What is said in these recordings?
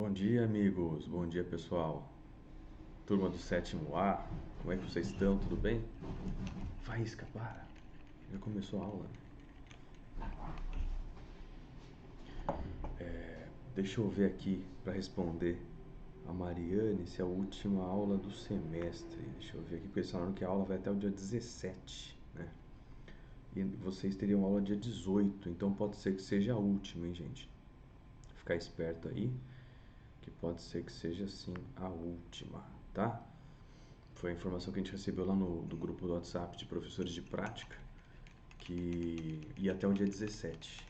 Bom dia, amigos. Bom dia, pessoal. Turma do sétimo A, como é que vocês estão? Tudo bem? Faísca, para. Já começou a aula. Deixa eu ver aqui para responder a Mariane se é a última aula do semestre. Deixa eu ver aqui, porque eles falaram que a aula vai até o dia 17, né? E vocês teriam aula dia 18, então pode ser que seja a última, hein, gente? Ficar esperto aí, que pode ser que seja sim a última, tá? Foi a informação que a gente recebeu lá do grupo do WhatsApp de professores de prática, que ia até o dia 17.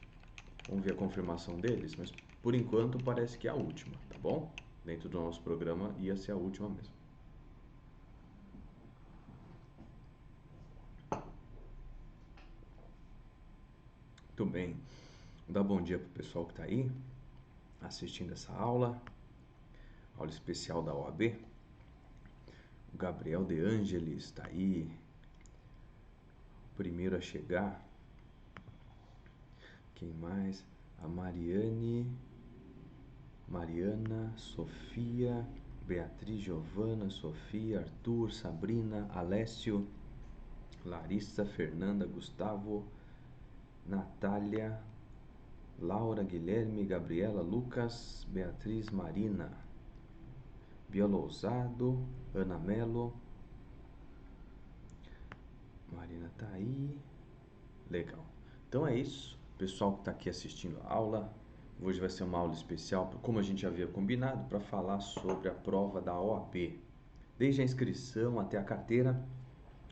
Vamos ver a confirmação deles, mas por enquanto parece que é a última, tá bom? Dentro do nosso programa ia ser a última mesmo. Muito bem. Vou dar bom dia pro pessoal que está aí assistindo essa aula especial da OAB. O Gabriel De Angelis está aí, primeiro a chegar. Quem mais? A Mariana, Sofia, Beatriz, Giovana, Sofia, Arthur, Sabrina, Alessio, Larissa, Fernanda, Gustavo, Natália, Laura, Guilherme, Gabriela, Lucas, Beatriz, Marina, Bia Lousado, Ana Melo. Marina tá aí. Legal. Então é isso. Pessoal que está aqui assistindo a aula, hoje vai ser uma aula especial, como a gente havia combinado, para falar sobre a prova da OAB. Desde a inscrição até a carteira,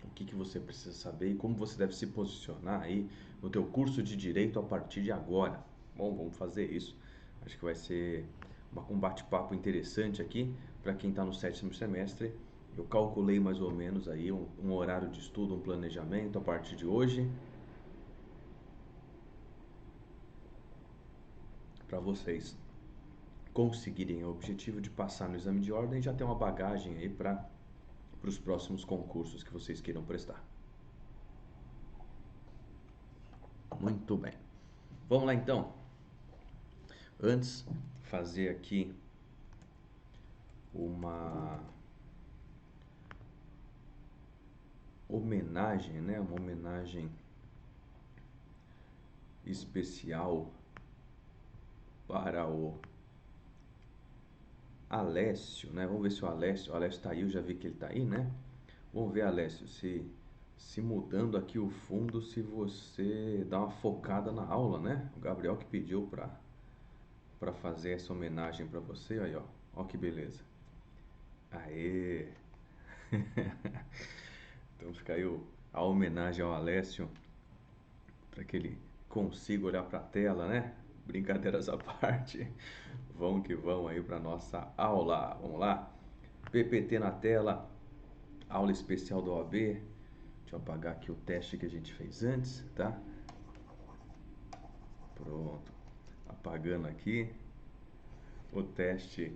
o que você precisa saber e como você deve se posicionar aí no teu curso de Direito a partir de agora. Bom, vamos fazer isso. Acho que vai ser um bate-papo interessante aqui para quem está no sétimo semestre. Eu calculei mais ou menos aí um horário de estudo, um planejamento a partir de hoje, para vocês conseguirem o objetivo de passar no exame de ordem e já ter uma bagagem aí para os próximos concursos que vocês queiram prestar. Muito bem. Vamos lá então. Antes, fazer aqui uma homenagem, né? Uma homenagem especial para o Alessio, né? Vamos ver se o Alessio tá aí, eu já vi que ele tá aí, né? Vamos ver, Alessio, se mudando aqui o fundo, se você dá uma focada na aula, né? O Gabriel que pediu para fazer essa homenagem para você, aí, ó. Ó que beleza. Aê! Então fica aí a homenagem ao Alessio, para que ele consiga olhar para a tela, né? Brincadeiras à parte. Vamos que vamos aí para nossa aula. Vamos lá? PPT na tela, aula especial da OAB. Deixa eu apagar aqui o teste que a gente fez antes, tá? Pronto. Apagando aqui o teste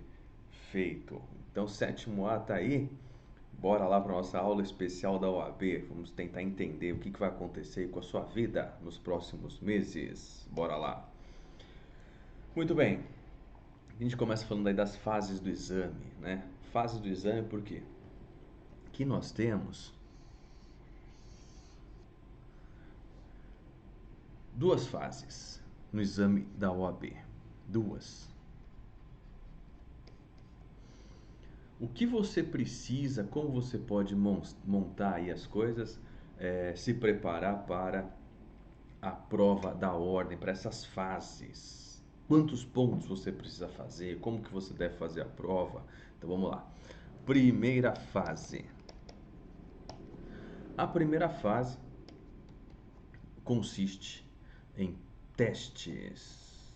feito. Então, sétimo A tá aí. Bora lá para nossa aula especial da OAB. Vamos tentar entender o que vai acontecer com a sua vida nos próximos meses. Bora lá. Muito bem. A gente começa falando aí das fases do exame, né? Fase do exame por quê? Que nós temos duas fases no exame da OAB. Duas. O que você precisa, como você pode montar aí as coisas, se preparar para a prova da ordem, para essas fases. Quantos pontos você precisa fazer, como que você deve fazer a prova. Então vamos lá. Primeira fase. A primeira fase consiste em testes.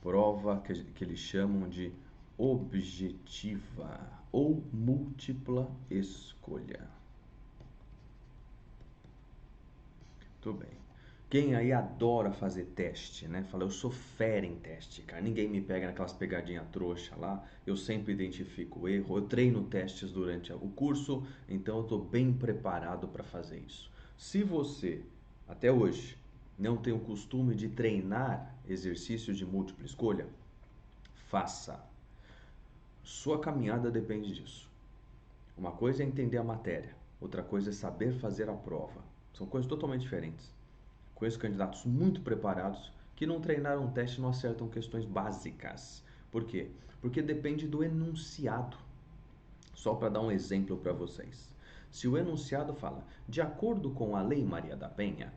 Prova que eles chamam de objetiva ou múltipla escolha. Tudo bem. Quem aí adora fazer teste, né? Fala, eu sou fera em teste, cara. Ninguém me pega naquelas pegadinhas trouxa lá. Eu sempre identifico o erro. Eu treino testes durante o curso, então eu estou bem preparado para fazer isso. Se você, até hoje, não tem o costume de treinar exercícios de múltipla escolha, faça. Sua caminhada depende disso. Uma coisa é entender a matéria, outra coisa é saber fazer a prova. São coisas totalmente diferentes. Conheço candidatos muito preparados que não treinaram um teste e não acertam questões básicas. Por quê? Porque depende do enunciado. Só para dar um exemplo para vocês. Se o enunciado fala, de acordo com a Lei Maria da Penha,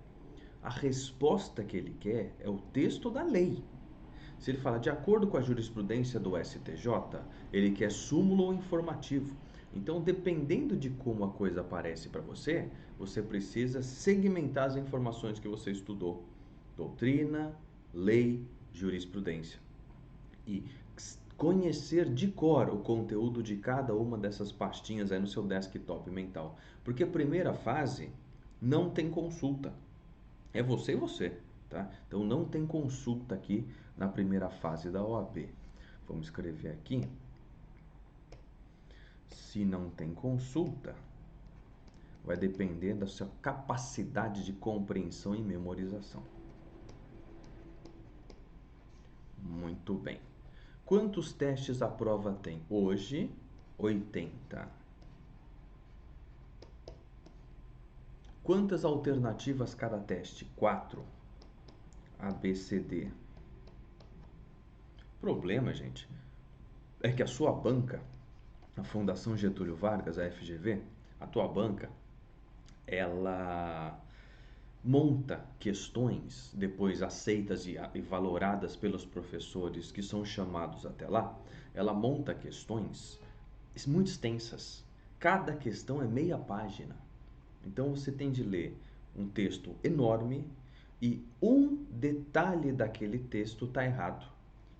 a resposta que ele quer é o texto da lei. Se ele fala, de acordo com a jurisprudência do STJ, ele quer súmulo ou informativo. Então, dependendo de como a coisa aparece para você, você precisa segmentar as informações que você estudou. Doutrina, lei, jurisprudência. E conhecer de cor o conteúdo de cada uma dessas pastinhas aí no seu desktop mental. Porque a primeira fase não tem consulta. É você e você, tá? Então não tem consulta aqui na primeira fase da OAB. Vamos escrever aqui. Se não tem consulta, vai depender da sua capacidade de compreensão e memorização. Muito bem. Quantos testes a prova tem? Hoje, 80. Quantas alternativas cada teste? 4. A, B, C, D. O problema, gente, é que a sua banca, a Fundação Getúlio Vargas, a FGV, a tua banca, ela monta questões depois aceitas e valoradas pelos professores que são chamados até lá. Ela monta questões muito extensas. Cada questão é meia página. Então você tem de ler um texto enorme e um detalhe daquele texto está errado.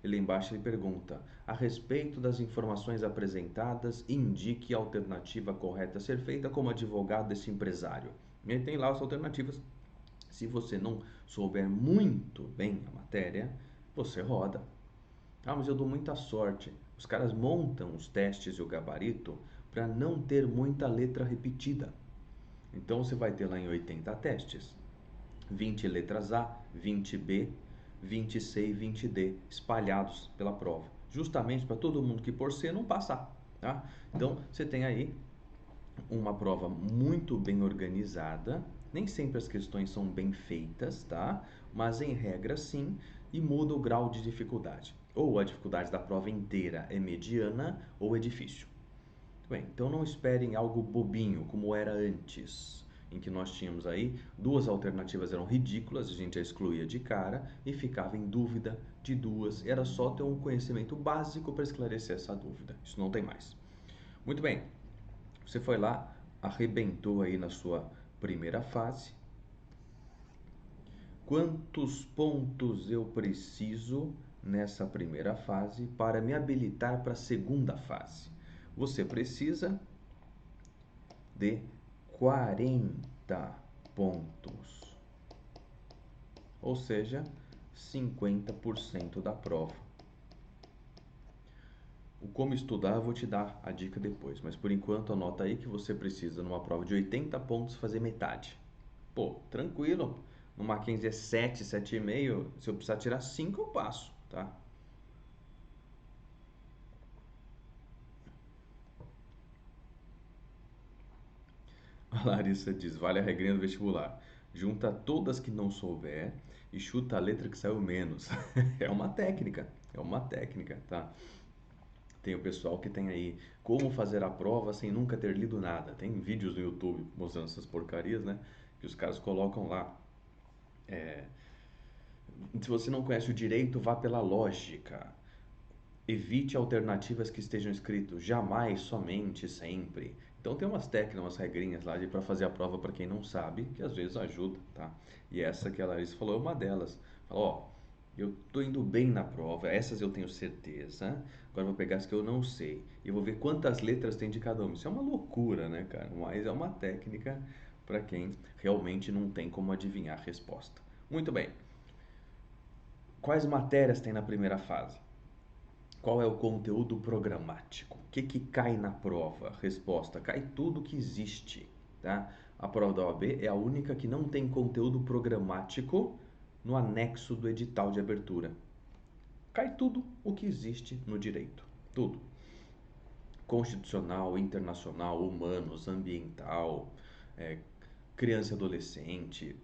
E lá embaixo ele pergunta, a respeito das informações apresentadas, indique a alternativa correta a ser feita como advogado desse empresário. E aí tem lá as alternativas. Se você não souber muito bem a matéria, você roda. Ah, mas eu dou muita sorte. Os caras montam os testes e o gabarito para não ter muita letra repetida. Então você vai ter lá em 80 testes, 20 letras A, 20 B, 20 C e 20 D espalhados pela prova, justamente para todo mundo que por C não passar, tá? Então você tem aí uma prova muito bem organizada, nem sempre as questões são bem feitas, tá? Mas em regra sim, e muda o grau de dificuldade. Ou a dificuldade da prova inteira é mediana ou é difícil. Bem, então não esperem algo bobinho como era antes, em que nós tínhamos aí duas alternativas eram ridículas, a gente a excluía de cara e ficava em dúvida de duas. Era só ter um conhecimento básico para esclarecer essa dúvida. Isso não tem mais. Muito bem, você foi lá, arrebentou aí na sua primeira fase. Quantos pontos eu preciso nessa primeira fase para me habilitar para a segunda fase? Você precisa de 40 pontos, ou seja, 50% da prova. O como estudar eu vou te dar a dica depois, mas por enquanto anota aí que você precisa, numa prova de 80 pontos, fazer metade. Pô, tranquilo, no Mackenzie é 7, 7,5, se eu precisar tirar 5 eu passo, tá? A Larissa diz, vale a regrinha do vestibular. Junta todas que não souber e chuta a letra que saiu menos. É uma técnica, tá? Tem o pessoal que tem aí como fazer a prova sem nunca ter lido nada. Tem vídeos no YouTube mostrando essas porcarias, né? Que os caras colocam lá. Se você não conhece o direito, vá pela lógica. Evite alternativas que estejam escritas jamais, somente, sempre. Então tem umas técnicas, umas regrinhas lá para fazer a prova para quem não sabe, que às vezes ajuda, tá? E essa que a Larissa falou é uma delas. Falou, ó, eu tô indo bem na prova, essas eu tenho certeza. Agora eu vou pegar as que eu não sei e vou ver quantas letras tem de cada uma. Isso é uma loucura, né, cara? Mas é uma técnica para quem realmente não tem como adivinhar a resposta. Muito bem. Quais matérias tem na primeira fase? Qual é o conteúdo programático? O que cai na prova? Resposta: cai tudo que existe, tá? A prova da OAB é a única que não tem conteúdo programático no anexo do edital de abertura. Cai tudo o que existe no direito. Tudo. Constitucional, internacional, humanos, ambiental, é, criança e adolescente,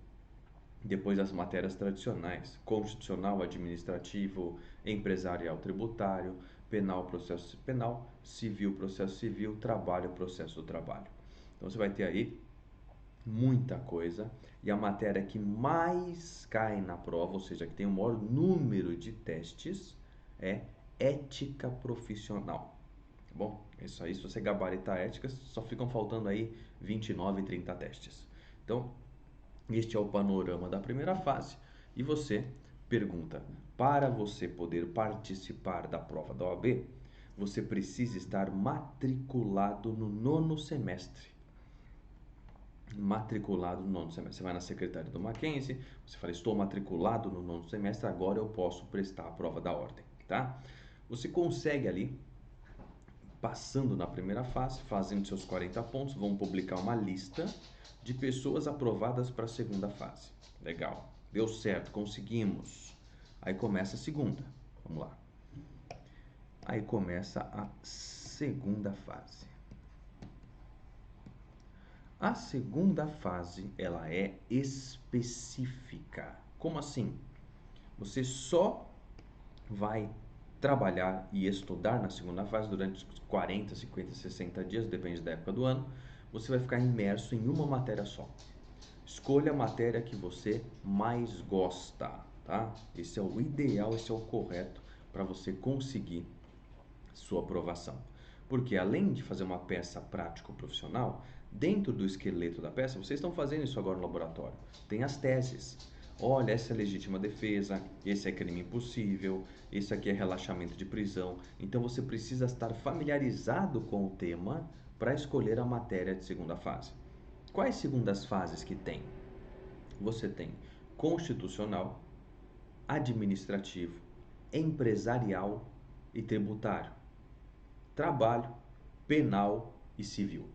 depois as matérias tradicionais, constitucional, administrativo, empresarial, tributário, penal, processo penal, civil, processo civil, trabalho, processo do trabalho. Então você vai ter aí muita coisa e a matéria que mais cai na prova, ou seja, que tem o maior número de testes, é ética profissional. Tá bom? Isso aí, se você gabaritar éticas, só ficam faltando aí 29, 30 testes. Então, este é o panorama da primeira fase. E você pergunta: para você poder participar da prova da OAB, você precisa estar matriculado no nono semestre. Matriculado no nono semestre. Você vai na secretaria do Mackenzie, você fala: estou matriculado no nono semestre, agora eu posso prestar a prova da ordem, tá? Você consegue ali, passando na primeira fase, fazendo seus 40 pontos, vão publicar uma lista de pessoas aprovadas para a segunda fase. Legal, deu certo, conseguimos. Aí começa a segunda, vamos lá. Aí começa a segunda fase. A segunda fase, ela é específica. Como assim? Você só vai trabalhar e estudar na segunda fase durante 40, 50, 60 dias, depende da época do ano. Você vai ficar imerso em uma matéria só. Escolha a matéria que você mais gosta, tá? Esse é o ideal, esse é o correto para você conseguir sua aprovação. Porque além de fazer uma peça prático-profissional, dentro do esqueleto da peça, vocês estão fazendo isso agora no laboratório, tem as teses. Olha, essa é legítima defesa, esse é crime impossível, esse aqui é relaxamento de prisão. Então você precisa estar familiarizado com o tema para escolher a matéria de segunda fase. Quais segundas fases que tem? Você tem constitucional, administrativo, empresarial e tributário, trabalho, penal e civil.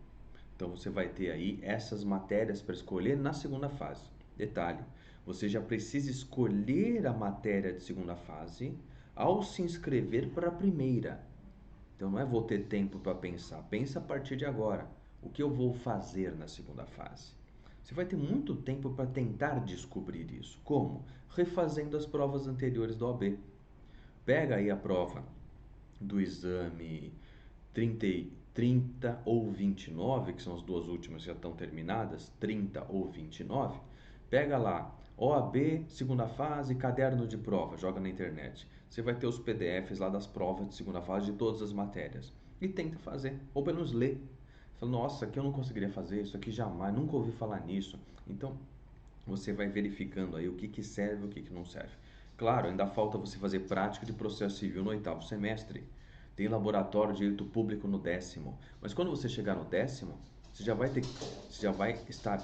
Então você vai ter aí essas matérias para escolher na segunda fase. Detalhe, você já precisa escolher a matéria de segunda fase ao se inscrever para a primeira. Então não é vou ter tempo para pensar, pensa a partir de agora. O que eu vou fazer na segunda fase? Você vai ter muito tempo para tentar descobrir isso. Como? Refazendo as provas anteriores do OAB. Pega aí a prova do exame 30 ou 29, que são as duas últimas que já estão terminadas, 30 ou 29. Pega lá, OAB, segunda fase, caderno de prova, joga na internet. Você vai ter os PDFs lá das provas de segunda fase de todas as matérias. E tenta fazer, ou pelo menos lê. Fala: nossa, aqui eu não conseguiria fazer, isso aqui jamais, nunca ouvi falar nisso. Então, você vai verificando aí o que serve e o que não serve. Claro, ainda falta você fazer prática de processo civil no oitavo semestre. Tem laboratório de direito público no 10º. Mas quando você chegar no 10º, você já vai estar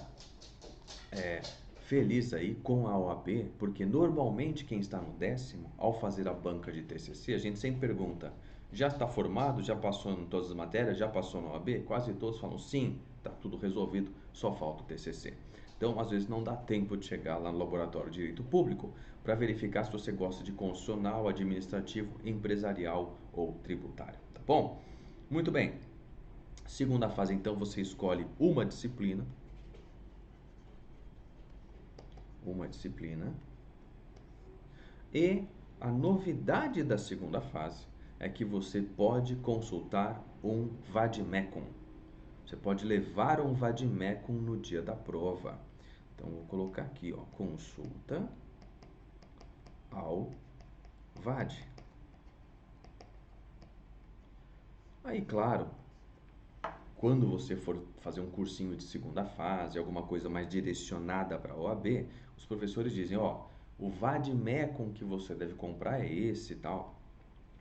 feliz aí com a OAB, porque normalmente quem está no 10º, ao fazer a banca de TCC, a gente sempre pergunta: já está formado? Já passou em todas as matérias? Já passou na OAB? Quase todos falam sim, está tudo resolvido, só falta o TCC. Então, às vezes não dá tempo de chegar lá no laboratório de direito público para verificar se você gosta de constitucional, administrativo, empresarial ou tributário, tá bom? Muito bem. Segunda fase, então, você escolhe uma disciplina. E a novidade da segunda fase é que você pode consultar um vademecum. Você pode levar um vademecum no dia da prova. Então, vou colocar aqui, ó, consulta ao VAD. Aí, claro, quando você for fazer um cursinho de segunda fase, alguma coisa mais direcionada para a OAB, os professores dizem: ó, o vademecum que você deve comprar é esse e tal.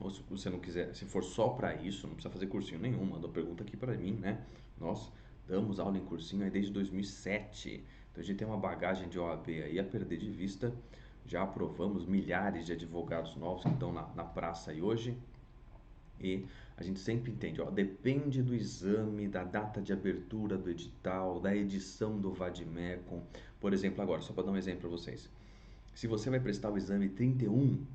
Ou se você não quiser, se for só para isso, não precisa fazer cursinho nenhum. Manda pergunta aqui para mim, né? Nós damos aula em cursinho aí desde 2007. Então a gente tem uma bagagem de OAB aí a perder de vista. Já aprovamos milhares de advogados novos que estão na praça aí hoje. E a gente sempre entende, ó, depende do exame, da data de abertura do edital, da edição do vademecum. Por exemplo, agora, só para dar um exemplo para vocês. Se você vai prestar o exame 31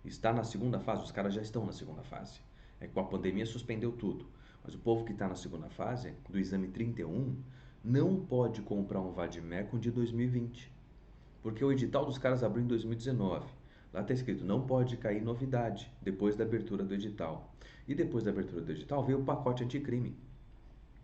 está na segunda fase, os caras já estão na segunda fase. É que com a pandemia suspendeu tudo. Mas o povo que está na segunda fase, do exame 31, não pode comprar um Vademecum de 2020. Porque o edital dos caras abriu em 2019. Lá está escrito, não pode cair novidade depois da abertura do edital. E depois da abertura do edital veio o pacote anticrime.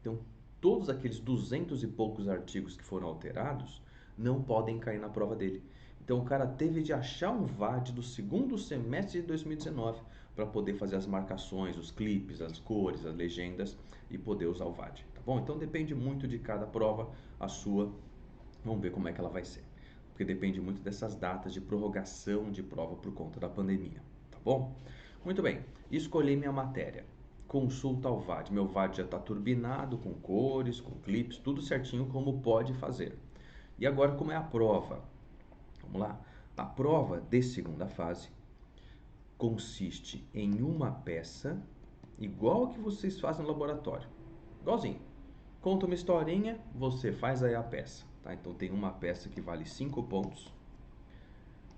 Então, todos aqueles 200 e poucos artigos que foram alterados não podem cair na prova dele. Então, o cara teve de achar um VAD do segundo semestre de 2019 para poder fazer as marcações, os clipes, as cores, as legendas e poder usar o VAD, tá bom? Então, depende muito de cada prova, a sua. Vamos ver como é que ela vai ser. Porque depende muito dessas datas de prorrogação de prova por conta da pandemia, tá bom? Muito bem, escolhi minha matéria. Consulta ao VAD. Meu VAD já está turbinado, com cores, com clipes, tudo certinho como pode fazer. E agora como é a prova? Vamos lá. A prova de segunda fase consiste em uma peça igual que vocês fazem no laboratório. Igualzinho. Conta uma historinha, você faz aí a peça. Tá? Então tem uma peça que vale 5 pontos,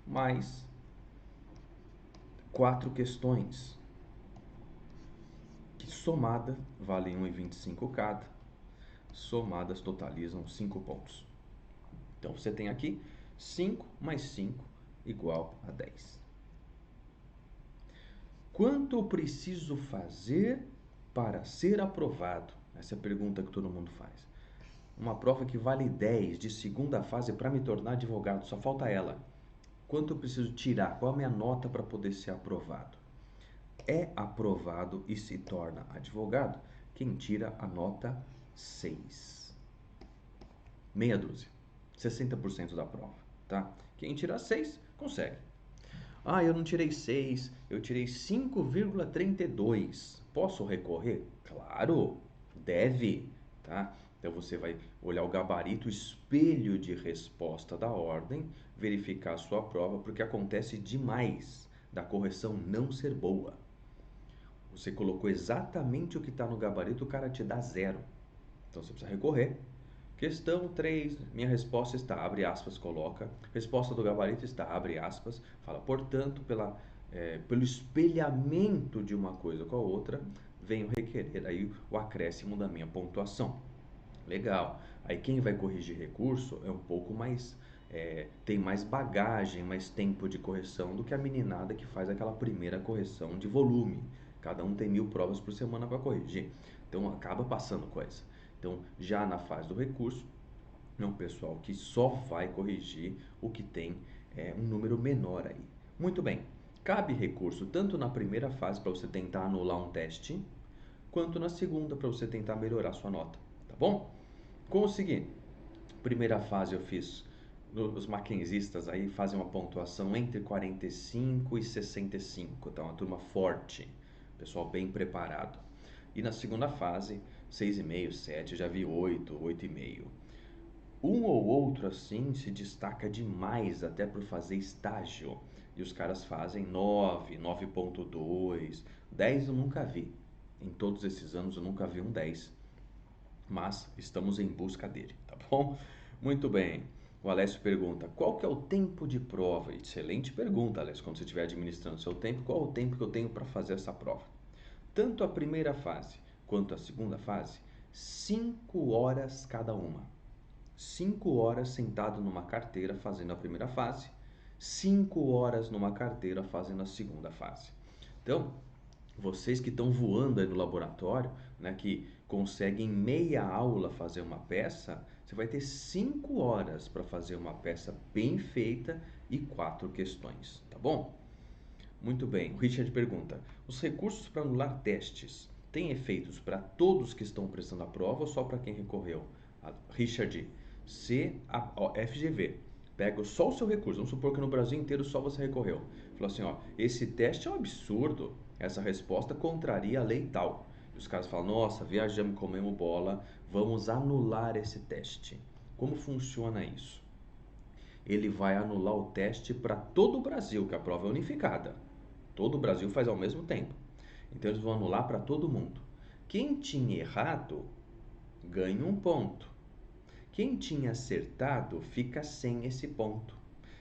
mais 4 questões, que somada valem 1,25 cada, somadas totalizam 5 pontos. Então você tem aqui 5 mais 5 igual a 10. Quanto eu preciso fazer para ser aprovado? Essa é a pergunta que todo mundo faz. Uma prova que vale 10 de segunda fase para me tornar advogado, só falta ela. Quanto eu preciso tirar? Qual a minha nota para poder ser aprovado? É aprovado e se torna advogado quem tira a nota 6. Meia dúzia. 60% da prova, tá? Quem tira 6, consegue. Ah, eu não tirei 6, eu tirei 5,32. Posso recorrer? Claro, deve, tá? Então você vai olhar o gabarito, o espelho de resposta da ordem, verificar a sua prova, porque acontece demais da correção não ser boa. Você colocou exatamente o que está no gabarito, o cara te dá 0. Então você precisa recorrer. Questão 3, minha resposta está, abre aspas, coloca. Resposta do gabarito está, abre aspas, fala, portanto, pelo espelhamento de uma coisa com a outra, venho requerer aí o acréscimo da minha pontuação. Legal. Aí quem vai corrigir recurso é um pouco mais, tem mais bagagem, mais tempo de correção do que a meninada que faz aquela primeira correção de volume. Cada um tem 1000 provas por semana para corrigir. Então acaba passando coisa. Então, já na fase do recurso, é um pessoal que só vai corrigir o que tem um número menor aí. Muito bem, cabe recurso tanto na primeira fase para você tentar anular um teste, quanto na segunda para você tentar melhorar sua nota, tá bom? Consegui. Primeira fase eu fiz, os maquinzistas aí fazem uma pontuação entre 45 e 65, tá? Uma turma forte, pessoal bem preparado. E na segunda fase, 6,5, 7, eu já vi 8, 8,5. Um ou outro assim se destaca demais até por fazer estágio. E os caras fazem 9, 9,2, 10 eu nunca vi. Em todos esses anos eu nunca vi um 10. Mas estamos em busca dele, tá bom? Muito bem. O Alessio pergunta, qual que é o tempo de prova? Excelente pergunta, Alessio. Quando você estiver administrando seu tempo, qual é o tempo que eu tenho para fazer essa prova? Tanto a primeira fase quanto a segunda fase, 5 horas cada uma. 5 horas sentado numa carteira fazendo a primeira fase, 5 horas numa carteira fazendo a segunda fase. Então, vocês que estão voando aí no laboratório, né, que conseguem meia aula fazer uma peça, você vai ter 5 horas para fazer uma peça bem feita e 4 questões, tá bom? Muito bem, o Richard pergunta: os recursos para anular testes têm efeitos para todos que estão prestando a prova ou só para quem recorreu? Richard, FGV, pega só o seu recurso, vamos supor que no Brasil inteiro só você recorreu. Falou assim, ó, esse teste é um absurdo, essa resposta contraria a lei tal. E os caras falam, nossa, viajamos, comemos bola, vamos anular esse teste. Como funciona isso? Ele vai anular o teste para todo o Brasil, que a prova é unificada. Todo o Brasil faz ao mesmo tempo. Então eles vão anular para todo mundo. Quem tinha errado ganha um ponto. Quem tinha acertado fica sem esse ponto.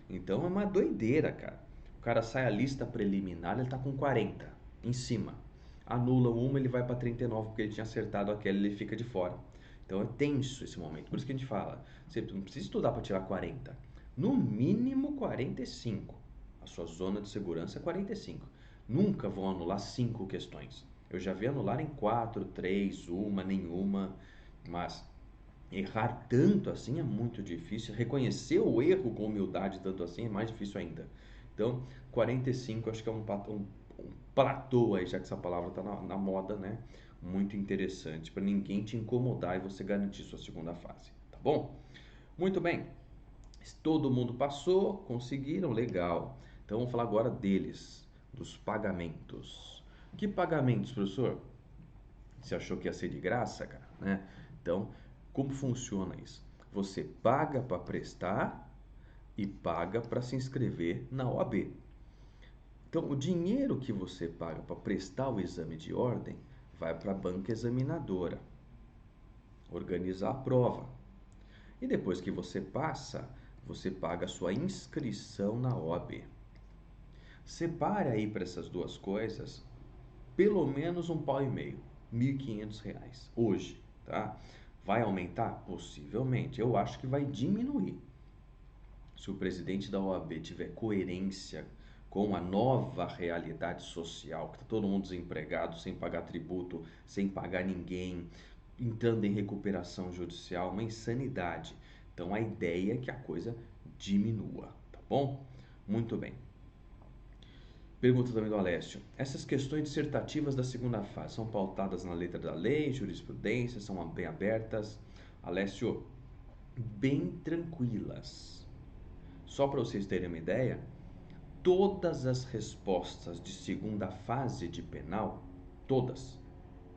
Então é uma doideira, cara. cara sai a lista preliminar, ele tá com 40 em cima. Anula uma, ele vai para 39 porque ele tinha acertado aquela, ele fica de fora. Então é tenso esse momento. Por isso que a gente fala, você não precisa estudar para tirar 40. No mínimo 45. A sua zona de segurança é 45. Nunca vão anular 5 questões. Eu já vi anular em 4, 3, uma, nenhuma, mas errar tanto assim é muito difícil. Reconhecer o erro com humildade tanto assim é mais difícil ainda. Então, 45 acho que é um platô aí, já que essa palavra está na moda, né? Muito interessante, para ninguém te incomodar e você garantir sua segunda fase, tá bom? Muito bem, todo mundo passou, conseguiram, legal. Então vamos falar agora deles, dos pagamentos. Que pagamentos, professor? Você achou que ia ser de graça, cara, né? Então, como funciona isso? Você paga para prestar e paga para se inscrever na OAB. Então, o dinheiro que você paga para prestar o exame de ordem vai para a banca examinadora, organizar a prova. E depois que você passa, você paga a sua inscrição na OAB. Separe aí para essas duas coisas pelo menos R$1,5 pau, R$1.500 hoje, tá? Vai aumentar? Possivelmente. Eu acho que vai diminuir. Se o presidente da OAB tiver coerência com a nova realidade social, que está todo mundo desempregado, sem pagar tributo, sem pagar ninguém, entrando em recuperação judicial, uma insanidade. Então a ideia é que a coisa diminua, tá bom? Muito bem. Pergunta também do Alessio. Essas questões dissertativas da segunda fase são pautadas na letra da lei, jurisprudência, são bem abertas? Alessio, bem tranquilas. Só para vocês terem uma ideia, todas as respostas de segunda fase de penal, todas,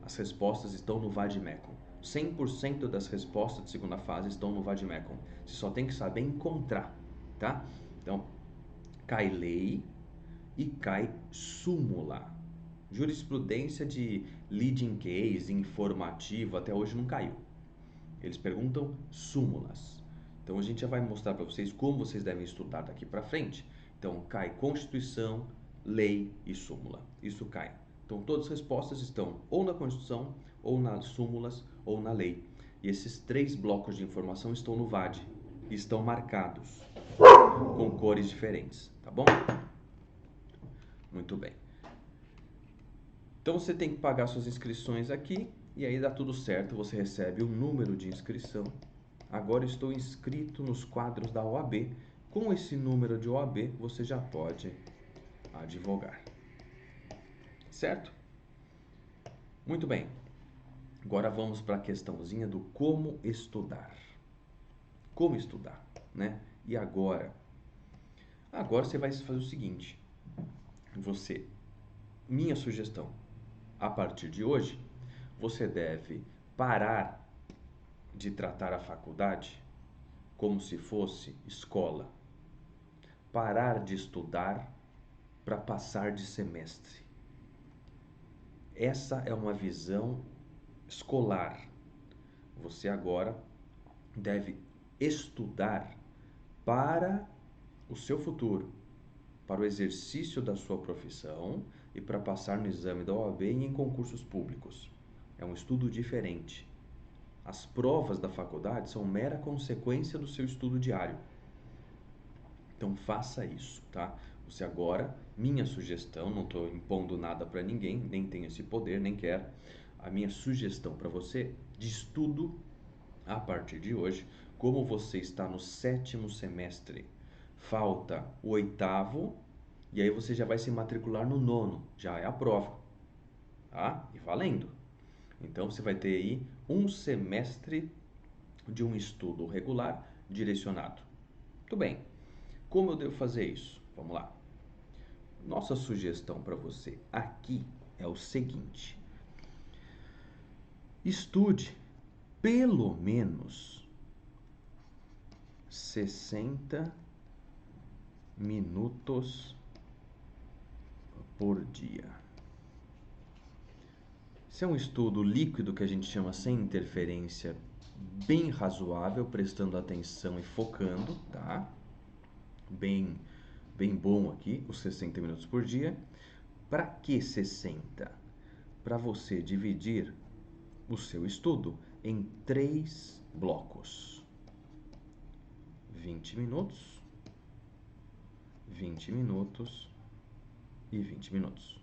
as respostas estão no Vademecum. 100% das respostas de segunda fase estão no Vademecum. Você só tem que saber encontrar, tá? Então, cai lei e cai súmula. Jurisprudência de leading case, informativo, até hoje não caiu. Eles perguntam súmulas. Então a gente já vai mostrar para vocês como vocês devem estudar daqui para frente. Então cai Constituição, lei e súmula. Isso cai. Então todas as respostas estão ou na Constituição, ou nas súmulas, ou na lei. E esses 3 blocos de informação estão no VAD. E estão marcados com cores diferentes, tá bom? Muito bem. Então você tem que pagar suas inscrições aqui e aí dá tudo certo, você recebe o número de inscrição. Agora estou inscrito nos quadros da OAB. Com esse número de OAB você já pode advogar. Certo? Muito bem. Agora vamos para a questãozinha do como estudar. Como estudar, né? E agora? Agora você vai fazer o seguinte. Minha sugestão, a partir de hoje, você deve parar de tratar a faculdade como se fosse escola. Parar de estudar para passar de semestre. Essa é uma visão escolar. Você agora deve estudar para o seu futuro, para o exercício da sua profissão e para passar no exame da OAB e em concursos públicos. É um estudo diferente. As provas da faculdade são mera consequência do seu estudo diário. Então faça isso, tá? Você agora, minha sugestão, não estou impondo nada para ninguém, nem tenho esse poder, nem quero. A minha sugestão para você de estudo a partir de hoje, como você está no 7º semestre, falta o 8º, e aí você já vai se matricular no 9º, já é a prova, tá? E valendo. Então você vai ter aí um semestre de um estudo regular direcionado. Muito bem. Como eu devo fazer isso? Vamos lá. Nossa sugestão para você aqui é o seguinte: estude pelo menos 60 minutos por dia. Esse é um estudo líquido que a gente chama sem interferência, bem razoável, prestando atenção e focando, tá? Bem bem bom aqui, os 60 minutos por dia. Para que 60? Para você dividir o seu estudo em 3 blocos. 20 minutos, 20 minutos e 20 minutos.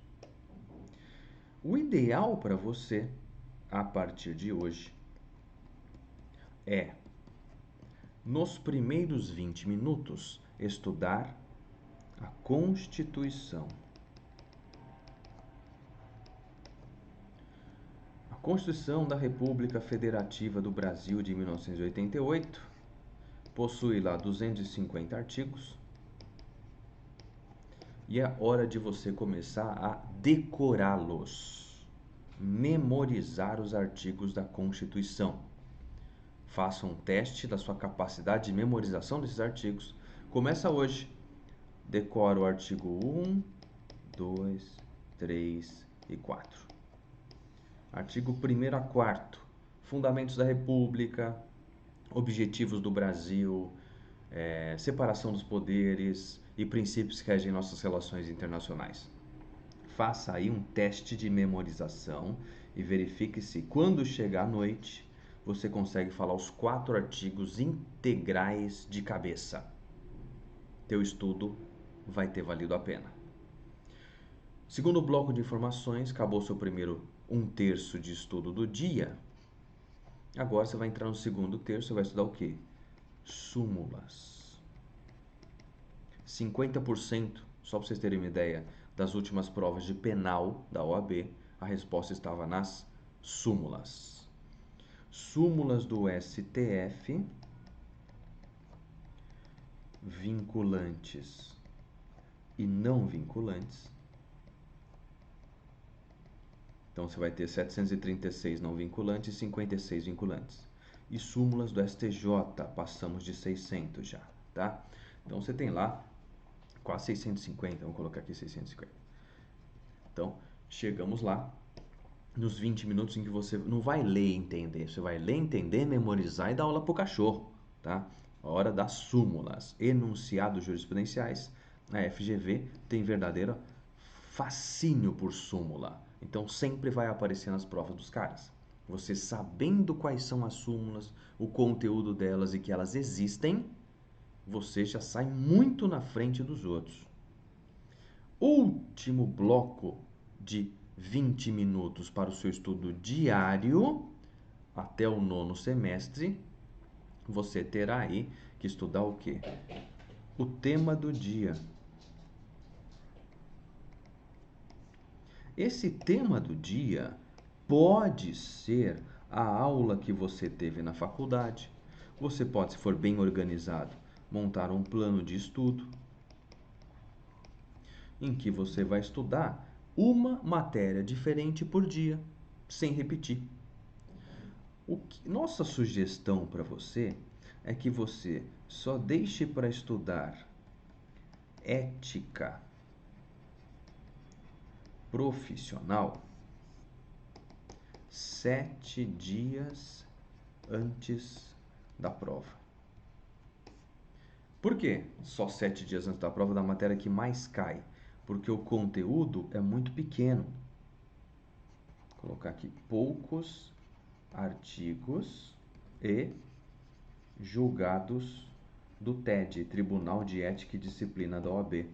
O ideal para você, a partir de hoje, é, nos primeiros 20 minutos, estudar a Constituição. A Constituição da República Federativa do Brasil de 1988 possui lá 250 artigos. E é hora de você começar a decorá-los, memorizar os artigos da Constituição. Faça um teste da sua capacidade de memorização desses artigos. Começa hoje. Decora o artigo 1, 2, 3 e 4. Artigo 1º a 4º. Fundamentos da República, objetivos do Brasil, separação dos poderes e princípios que regem nossas relações internacionais. Faça aí um teste de memorização e verifique se, quando chegar à noite, você consegue falar os 4 artigos integrais de cabeça. Teu estudo vai ter valido a pena. Segundo bloco de informações, acabou seu primeiro 1/3 de estudo do dia. Agora você vai entrar no segundo terço e vai estudar o quê? Súmulas. 50%, só para vocês terem uma ideia, das últimas provas de penal da OAB, a resposta estava nas súmulas. Súmulas do STF, vinculantes e não vinculantes. Então você vai ter 736 não vinculantes e 56 vinculantes. E súmulas do STJ, passamos de 600 já, tá? Então você tem lá quase 650, vamos colocar aqui 650. Então, chegamos lá nos 20 minutos em que você não vai ler e entender, você vai ler, entender, memorizar e dar aula pro cachorro, tá? A hora das súmulas, enunciados jurisprudenciais. A FGV tem verdadeiro fascínio por súmula. Então sempre vai aparecer nas provas dos caras. Você sabendo quais são as súmulas, o conteúdo delas e que elas existem, você já sai muito na frente dos outros. Último bloco de 20 minutos para o seu estudo diário, até o 9º semestre, você terá aí que estudar o quê? O tema do dia. Esse tema do dia pode ser a aula que você teve na faculdade. Você pode, se for bem organizado, montar um plano de estudo em que você vai estudar uma matéria diferente por dia, sem repetir. Nossa sugestão para você é que você só deixe para estudar ética profissional 7 dias antes da prova. Por quê? Só 7 dias antes da prova da matéria que mais cai? Porque o conteúdo é muito pequeno. Vou colocar aqui poucos artigos e julgados do TED, Tribunal de Ética e Disciplina da OAB.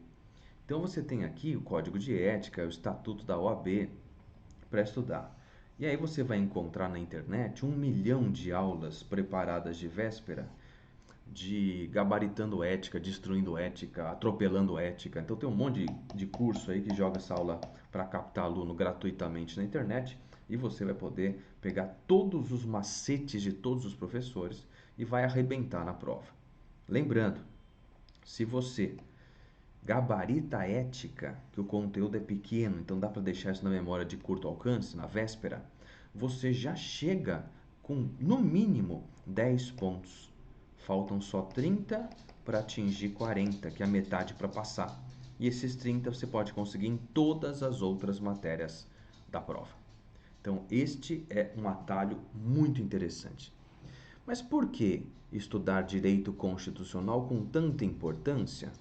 Então você tem aqui o Código de Ética, o Estatuto da OAB para estudar. E aí você vai encontrar na internet 1 milhão de aulas preparadas de véspera, de gabaritando ética, destruindo ética, atropelando ética. Então tem um monte de curso aí que joga essa aula para captar aluno gratuitamente na internet e você vai poder pegar todos os macetes de todos os professores e vai arrebentar na prova. Lembrando, se você gabarita a ética, que o conteúdo é pequeno, então dá para deixar isso na memória de curto alcance, na véspera, você já chega com, no mínimo, 10 pontos. Faltam só 30 para atingir 40, que é a metade para passar. E esses 30 você pode conseguir em todas as outras matérias da prova. Então, este é um atalho muito interessante. Mas por que estudar direito constitucional com tanta importância?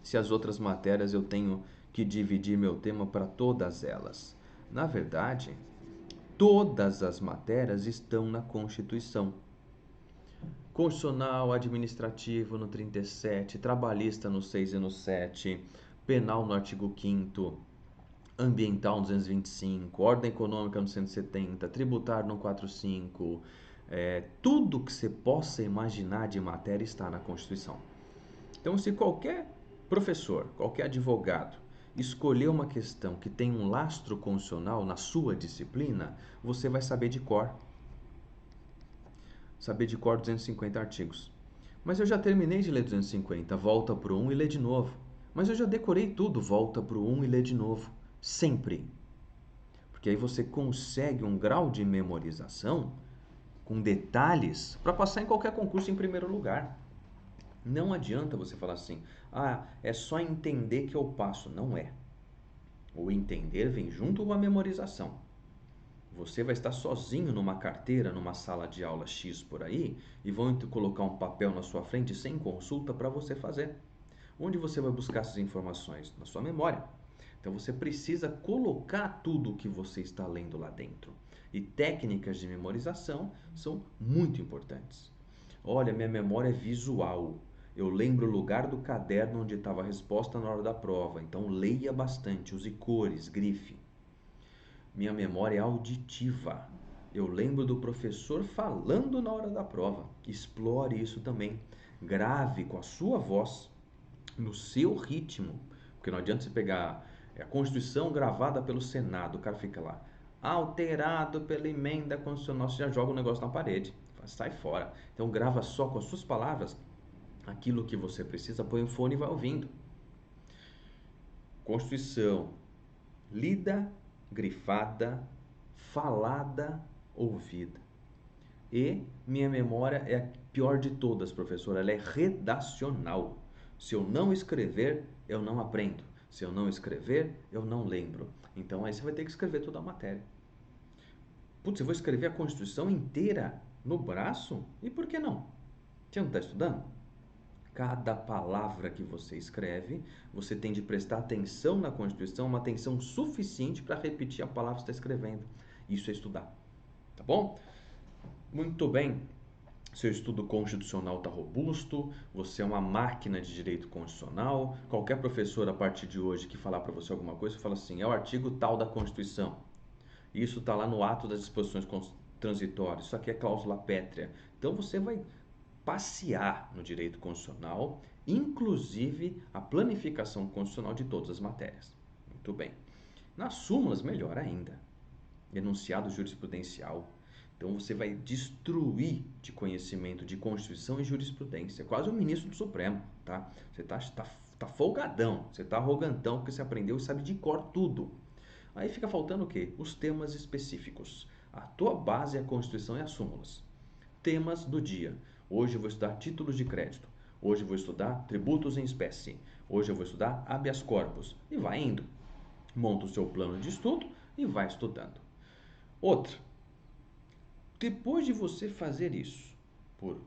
se as outras matérias eu tenho que dividir meu tema para todas elas? Na verdade, todas as matérias estão na Constituição. Constitucional, administrativo no 37, trabalhista no 6 e no 7, penal no artigo 5º, ambiental no 225, ordem econômica no 170, tributário no 45, tudo que você possa imaginar de matéria está na Constituição. Então, se qualquer professor, qualquer advogado escolher uma questão que tem um lastro constitucional na sua disciplina, você vai saber de cor. Saber de cor 250 artigos. Mas eu já terminei de ler 250, volta para o 1 e lê de novo. Mas eu já decorei tudo, volta para o 1 e lê de novo. Sempre. Porque aí você consegue um grau de memorização com detalhes para passar em qualquer concurso em primeiro lugar. Não adianta você falar assim, é só entender que eu passo. Não é. O entender vem junto com a memorização. Você vai estar sozinho numa carteira, numa sala de aula X por aí, e vão colocar um papel na sua frente sem consulta para você fazer. Onde você vai buscar essas informações? Na sua memória. Então você precisa colocar tudo o que você está lendo lá dentro. E técnicas de memorização são muito importantes. Olha, minha memória é visual. Eu lembro o lugar do caderno onde estava a resposta na hora da prova. Então leia bastante, use cores, grife. Minha memória é auditiva. Eu lembro do professor falando na hora da prova. Explore isso também. Grave com a sua voz, no seu ritmo. Porque não adianta você pegar a Constituição gravada pelo Senado, o cara fica lá, alterado pela emenda constitucional, você já joga o negócio na parede. Sai fora. Então grava só com as suas palavras aquilo que você precisa, põe o fone e vai ouvindo. Constituição, lida, grifada, falada, ouvida. E minha memória é a pior de todas, professor, ela é redacional. Se eu não escrever, eu não aprendo. Se eu não escrever, eu não lembro. Então aí você vai ter que escrever toda a matéria. Putz, eu vou escrever a Constituição inteira no braço? E por que não? Você não está estudando? Cada palavra que você escreve, você tem de prestar atenção na Constituição, uma atenção suficiente para repetir a palavra que você está escrevendo. Isso é estudar. Tá bom? Muito bem. Seu estudo constitucional está robusto, você é uma máquina de direito constitucional. Qualquer professor a partir de hoje que falar para você alguma coisa, fala assim, é o artigo tal da Constituição. Isso está lá no ato das disposições transitórias, isso aqui é cláusula pétrea. Então você vai passear no direito constitucional, inclusive a planificação constitucional de todas as matérias. Muito bem. Nas súmulas, melhor ainda. Enunciado jurisprudencial. Então você vai destruir de conhecimento de Constituição e jurisprudência. É quase um ministro do Supremo, tá? Você tá folgadão, você tá arrogantão porque você aprendeu e sabe de cor tudo. Aí fica faltando o quê? Os temas específicos. A tua base é a Constituição e as súmulas. Temas do dia. Hoje eu vou estudar títulos de crédito. Hoje eu vou estudar tributos em espécie. Hoje eu vou estudar habeas corpus. E vai indo. Monta o seu plano de estudo e vai estudando. Outra. Depois de você fazer isso por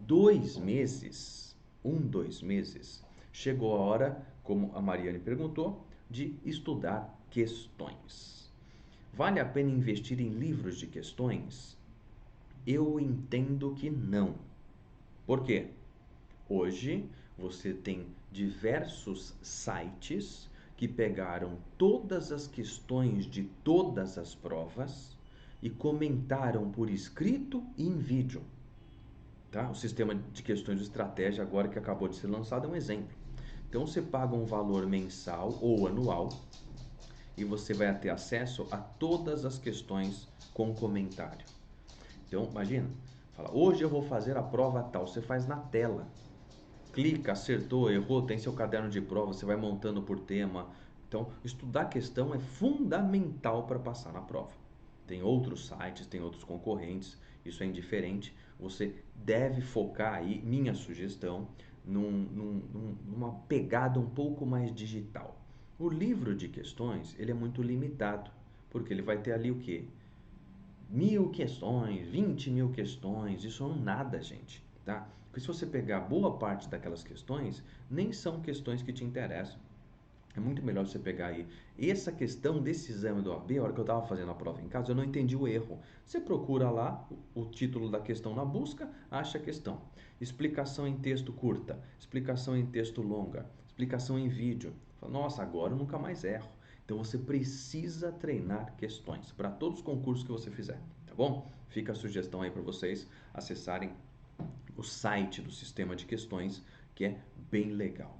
2 meses, 2 meses, chegou a hora, como a Mariane perguntou, de estudar questões. Vale a pena investir em livros de questões? Eu entendo que não. Por quê? Hoje você tem diversos sites que pegaram todas as questões de todas as provas e comentaram por escrito e em vídeo. Tá? O sistema de questões de estratégia agora que acabou de ser lançado é um exemplo. Então você paga um valor mensal ou anual e você vai ter acesso a todas as questões com comentário. Então imagina, fala, hoje eu vou fazer a prova tal, você faz na tela. Clica, acertou, errou, tem seu caderno de prova, você vai montando por tema. Então estudar a questão é fundamental para passar na prova. Tem outros sites, tem outros concorrentes, isso é indiferente. Você deve focar aí, minha sugestão, numa pegada um pouco mais digital. O livro de questões, ele é muito limitado, porque ele vai ter ali o quê? 1000 questões, 20 mil questões, isso não é nada, gente, tá? Porque se você pegar boa parte daquelas questões, nem são questões que te interessam. É muito melhor você pegar aí. Essa questão desse exame do OAB, a hora que eu estava fazendo a prova em casa, eu não entendi o erro. Você procura lá o título da questão na busca, acha a questão. Explicação em texto curta, explicação em texto longa, explicação em vídeo. Fala, nossa, agora eu nunca mais erro. Então você precisa treinar questões para todos os concursos que você fizer, tá bom? Fica a sugestão aí para vocês acessarem o site do sistema de questões, que é bem legal,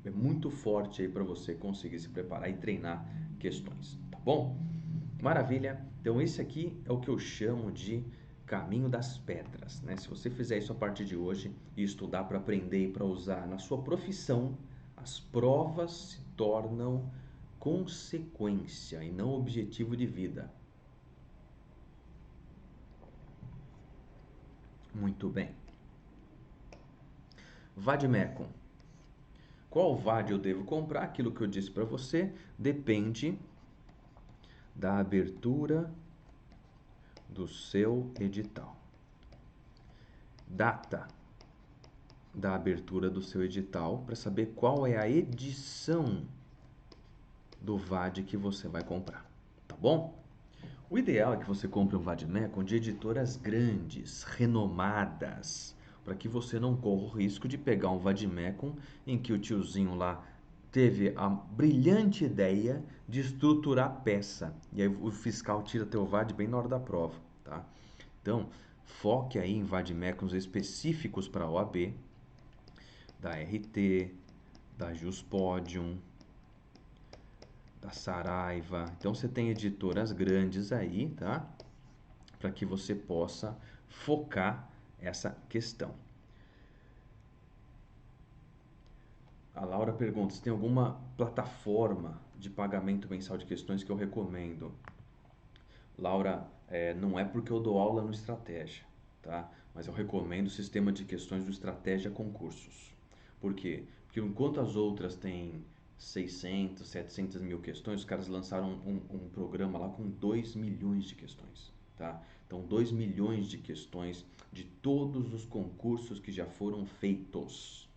é muito forte aí para você conseguir se preparar e treinar questões, tá bom? Maravilha. Então esse aqui é o que eu chamo de caminho das pedras, né? Se você fizer isso a partir de hoje e estudar para aprender e para usar na sua profissão, as provas se tornam consequência e não objetivo de vida. Muito bem. Vademecum. Qual VAD eu devo comprar? Aquilo que eu disse para você depende da abertura do seu edital. Data da abertura do seu edital para saber qual é a edição do VAD que você vai comprar, tá bom? O ideal é que você compre um Vademecum de editoras grandes, renomadas, para que você não corra o risco de pegar um Vademecum em que o tiozinho lá teve a brilhante ideia de estruturar a peça. E aí o fiscal tira teu VAD bem na hora da prova, tá? Então, foque aí em Vademecums específicos para a OAB, da RT, da Juspodium, da Saraiva. Então você tem editoras grandes aí, tá? Para que você possa focar essa questão. A Laura pergunta se tem alguma plataforma de pagamento mensal de questões que eu recomendo. Laura, não é porque eu dou aula no Estratégia, tá? Mas eu recomendo o sistema de questões do Estratégia Concursos. Por quê? Porque enquanto as outras têm 600, 700 mil questões, os caras lançaram um programa lá com 2 milhões de questões, tá? Então, 2 milhões de questões de todos os concursos que já foram feitos.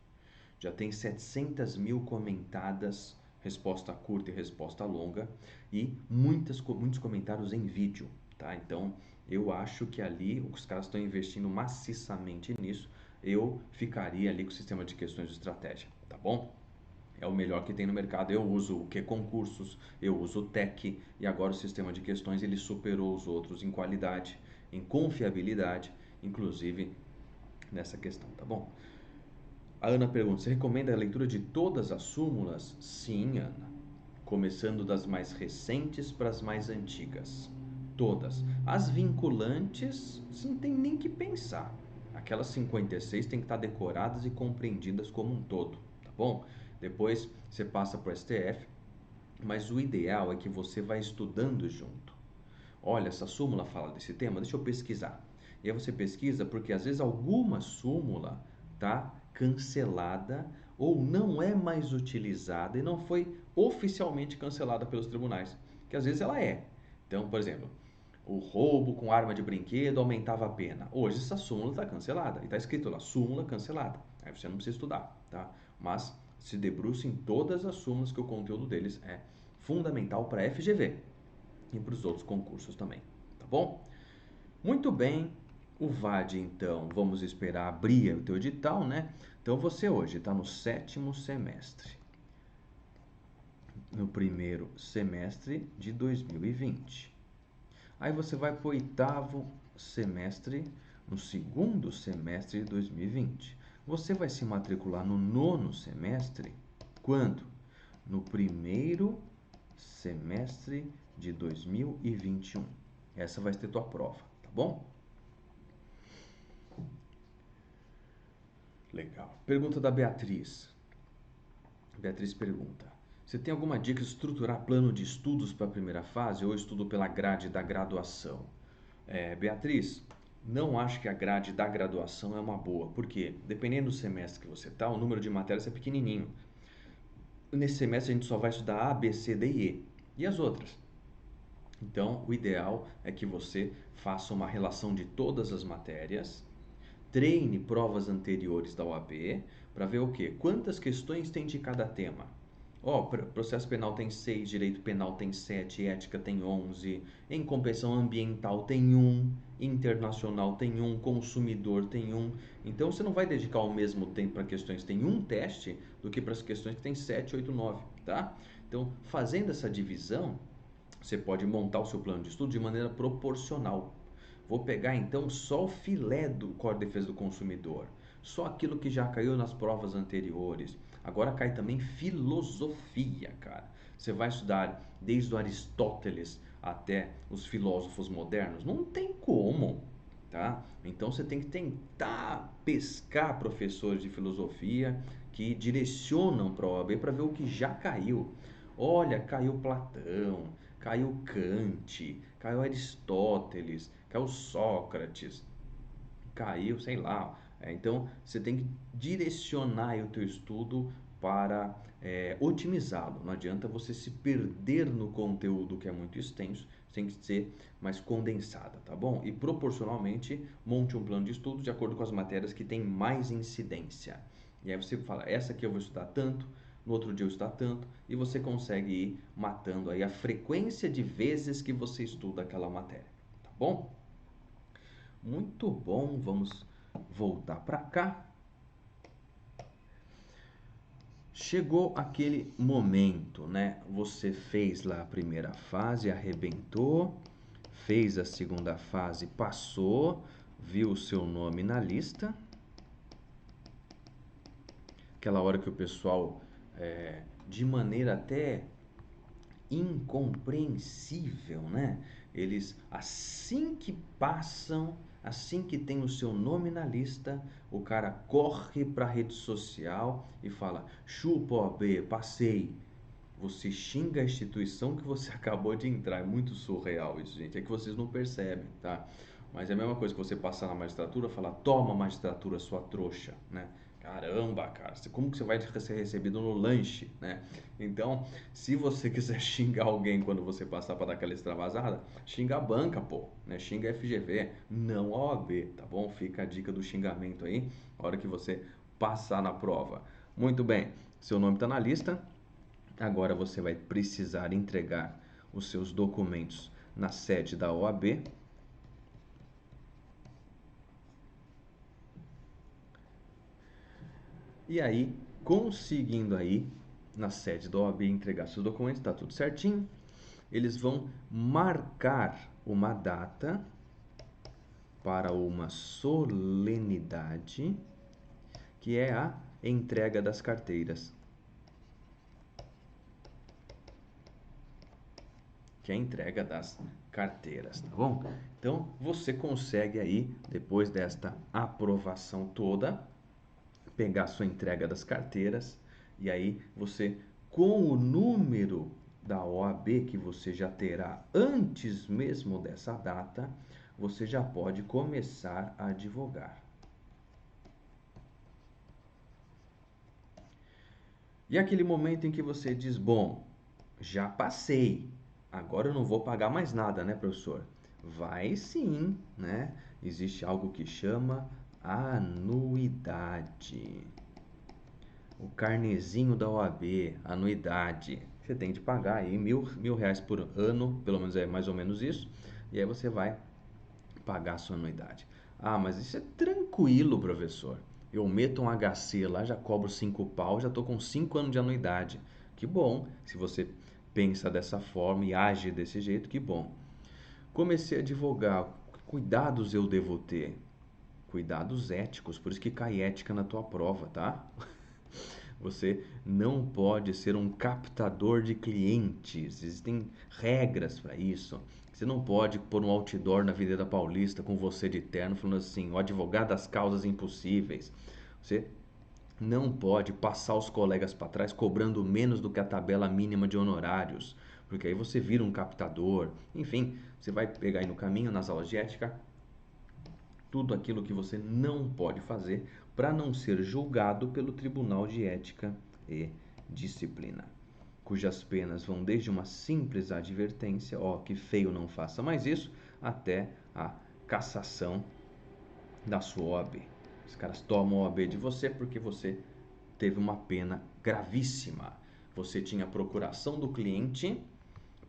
Já tem 700 mil comentadas, resposta curta e resposta longa, e muitos comentários em vídeo, tá? Então, eu acho que ali os caras estão investindo maciçamente nisso. Eu ficaria ali com o sistema de questões de estratégia, tá bom? É o melhor que tem no mercado. Eu uso o Q-Concursos, eu uso o TEC, e agora o sistema de questões ele superou os outros em qualidade, em confiabilidade, inclusive nessa questão, tá bom? A Ana pergunta: você recomenda a leitura de todas as súmulas? Sim, Ana. Começando das mais recentes para as mais antigas. Todas. As vinculantes, você não tem nem que pensar. Aquelas 56 têm que estar decoradas e compreendidas como um todo, tá bom? Depois você passa para o STF, mas o ideal é que você vá estudando junto. Olha, essa súmula fala desse tema, deixa eu pesquisar. E aí você pesquisa porque às vezes alguma súmula tá cancelada ou não é mais utilizada e não foi oficialmente cancelada pelos tribunais, que às vezes ela é. Então, por exemplo, o roubo com arma de brinquedo aumentava a pena. Hoje essa súmula está cancelada e está escrito lá, súmula cancelada. Aí você não precisa estudar, tá? Mas se debruce em todas as súmulas que o conteúdo deles é fundamental para a FGV e para os outros concursos também, tá bom? Muito bem, o VAD então, vamos esperar abrir o teu edital, né? Então você hoje está no 7º semestre, no primeiro semestre de 2020. Aí você vai para o 8º semestre, no 2º semestre de 2020. Você vai se matricular no 9º semestre, quando? No primeiro semestre de 2021. Essa vai ser tua prova, tá bom? Legal. Pergunta da Beatriz. Beatriz pergunta: você tem alguma dica de estruturar plano de estudos para a primeira fase ou estudo pela grade da graduação? Beatriz, não acho que a grade da graduação é uma boa, porque dependendo do semestre que você está, o número de matérias é pequenininho. Nesse semestre a gente só vai estudar A, B, C, D e E. E as outras? Então, o ideal é que você faça uma relação de todas as matérias, treine provas anteriores da OAB para ver o quê? Quantas questões tem de cada tema. Processo penal tem 6, direito penal tem 7, ética tem 11, em compreensão ambiental tem 1, internacional tem 1, consumidor tem 1. Então você não vai dedicar o mesmo tempo para questões que tem um teste do que para as questões que tem 7, 8, 9, tá? Então, fazendo essa divisão, você pode montar o seu plano de estudo de maneira proporcional. Vou pegar então só o filé do Código de Defesa do Consumidor, só aquilo que já caiu nas provas anteriores. Agora cai também filosofia, cara. Você vai estudar desde o Aristóteles até os filósofos modernos? Não tem como, tá? Então você tem que tentar pescar professores de filosofia que direcionam para a OAB para ver o que já caiu. Olha, caiu Platão, caiu Kant, caiu Aristóteles, caiu Sócrates, caiu, sei lá. Então, você tem que direcionar o teu estudo para otimizá-lo. Não adianta você se perder no conteúdo que é muito extenso, tem que ser mais condensada, tá bom? E proporcionalmente, monte um plano de estudo de acordo com as matérias que têm mais incidência. E aí você fala, essa aqui eu vou estudar tanto, no outro dia eu estudar tanto, e você consegue ir matando aí a frequência de vezes que você estuda aquela matéria, tá bom? Muito bom, vamos voltar para cá. Chegou aquele momento, né? Você fez lá a primeira fase, arrebentou, fez a segunda fase, passou, viu o seu nome na lista. Aquela hora que o pessoal, de maneira até incompreensível, né? Eles, assim que passam, assim que tem o seu nome na lista, o cara corre para a rede social e fala: chupa OAB, passei. Você xinga a instituição que você acabou de entrar. É muito surreal isso, gente. É que vocês não percebem, tá? Mas é a mesma coisa que você passar na magistratura e falar: toma magistratura, sua trouxa, né? Caramba, cara, como que você vai ser recebido no lanche, né? Então, se você quiser xingar alguém quando você passar para dar aquela extravasada, xinga a banca, pô, né? Xinga a FGV, não a OAB, tá bom? Fica a dica do xingamento aí, na hora que você passar na prova. Muito bem, seu nome está na lista. Agora você vai precisar entregar os seus documentos na sede da OAB. E aí, conseguindo aí na sede da OAB entregar seus documentos, está tudo certinho. Eles vão marcar uma data para uma solenidade, que é a entrega das carteiras. Que é a entrega das carteiras, tá bom? Então, você consegue aí, depois desta aprovação toda, pegar sua entrega das carteiras e aí você, com o número da OAB que você já terá antes mesmo dessa data, você já pode começar a advogar. E aquele momento em que você diz: bom, já passei, agora eu não vou pagar mais nada, né, professor? Vai sim, né? Existe algo que chama anuidade. O carnezinho da OAB, anuidade. Você tem de pagar aí mil reais por ano, pelo menos é mais ou menos isso, e aí você vai pagar a sua anuidade. Ah, mas isso é tranquilo, professor. Eu meto um HC lá, já cobro 5 pau, já estou com 5 anos de anuidade. Que bom, se você pensa dessa forma e age desse jeito, que bom. Comecei a advogar, cuidados eu devo ter? Cuidados éticos, por isso que cai ética na tua prova, tá? Você não pode ser um captador de clientes. Existem regras para isso. Você não pode pôr um outdoor na Avenida Paulista com você de terno falando assim: o advogado das causas impossíveis. Você não pode passar os colegas para trás cobrando menos do que a tabela mínima de honorários, porque aí você vira um captador. Enfim, você vai pegar aí no caminho, nas aulas de ética, tudo aquilo que você não pode fazer para não ser julgado pelo Tribunal de Ética e Disciplina, cujas penas vão desde uma simples advertência, ó, que feio, não faça mais isso, até a cassação da sua OAB. Os caras tomam a OAB de você porque você teve uma pena gravíssima. Você tinha procuração do cliente